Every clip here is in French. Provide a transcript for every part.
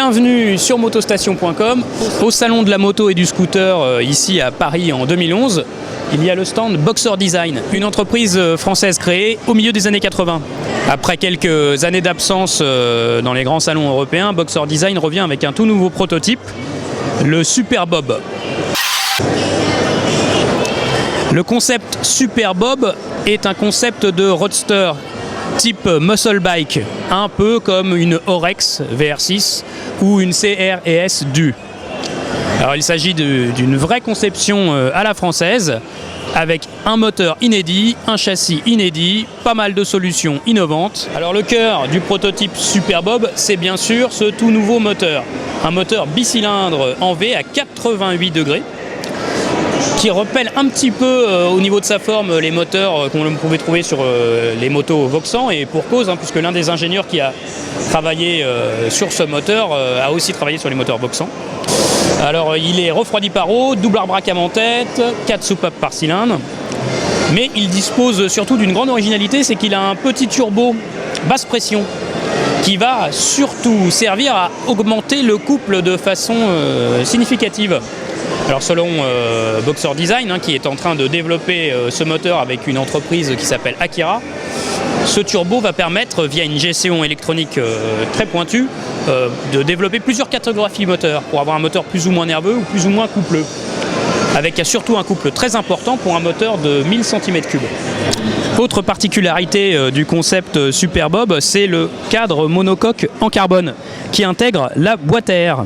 Bienvenue sur motostation.com, au salon de la moto et du scooter ici à Paris en 2011. Il y a le stand Boxer Design, une entreprise française créée au milieu des années 80. Après quelques années d'absence dans les grands salons européens, Boxer Design revient avec un tout nouveau prototype, le Super Bob. Le concept Super Bob est un concept de roadster type muscle bike, un peu comme une Orex VR6 ou une CRS DU. Alors il s'agit d'une vraie conception à la française, avec un moteur inédit, un châssis inédit, pas mal de solutions innovantes. Alors le cœur du prototype Super Bob, c'est bien sûr ce tout nouveau moteur. Un moteur bicylindre en V à 88 degrés, qui repelle un petit peu au niveau de sa forme les moteurs qu'on pouvait trouver sur les motos Voxan, et pour cause, puisque l'un des ingénieurs qui a travaillé sur ce moteur a aussi travaillé sur les moteurs Voxan. Alors il est refroidi par eau, double arbre à en tête, 4 soupapes par cylindre, mais il dispose surtout d'une grande originalité, c'est qu'il a un petit turbo basse pression qui va surtout servir à augmenter le couple de façon significative. Alors selon Boxer Design, qui est en train de développer ce moteur avec une entreprise qui s'appelle Akira, ce turbo va permettre, via une gestion électronique très pointue, de développer plusieurs catégories moteurs pour avoir un moteur plus ou moins nerveux ou plus ou moins coupleux, avec surtout un couple très important pour un moteur de 1000 cm3. Autre particularité du concept Super Bob, c'est le cadre monocoque en carbone qui intègre la boîte à air.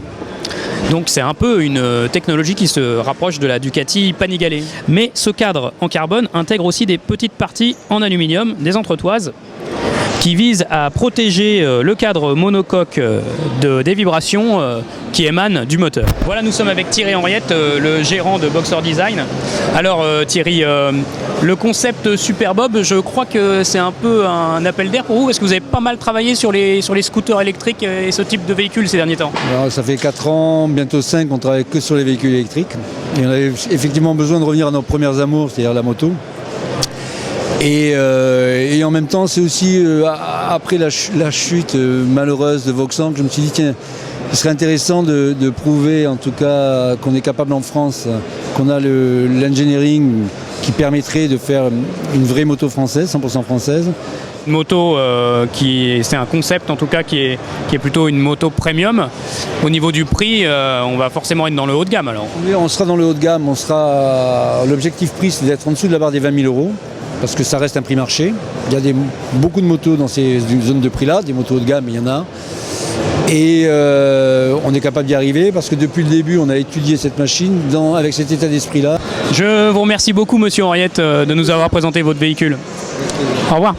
Donc c'est un peu une technologie qui se rapproche de la Ducati Panigale. Mais ce cadre en carbone intègre aussi des petites parties en aluminium, des entretoises, qui visent à protéger le cadre monocoque des vibrations qui émanent du moteur. Voilà, nous sommes avec Thierry Henriette, le gérant de Boxer Design. Alors Thierry, le concept Super Bob, je crois que c'est un peu un appel d'air pour vous, parce que vous avez pas mal travaillé sur les scooters électriques et ce type de véhicules ces derniers temps. Alors, ça fait 4 ans, bientôt 5, on travaille que sur les véhicules électriques. Et on avait effectivement besoin de revenir à nos premières amours, c'est-à-dire la moto. Et en même temps, c'est aussi après la chute malheureuse de Voxan que je me suis dit, tiens, ce serait intéressant de prouver en tout cas qu'on est capable en France, qu'on a l'engineering qui permettrait de faire une vraie moto française, 100% française. Une moto c'est un concept en tout cas qui est plutôt une moto premium. Au niveau du prix, on va forcément être dans le haut de gamme alors. Oui, on sera dans le haut de gamme, l'objectif prix c'est d'être en dessous de la barre des 20 000 €. Parce que ça reste un prix marché. Il y a beaucoup de motos dans ces zones de prix-là, des motos haut de gamme, il y en a. Et on est capable d'y arriver parce que depuis le début, on a étudié cette machine avec cet état d'esprit-là. Je vous remercie beaucoup, monsieur Henriette, de nous avoir présenté votre véhicule. Au revoir.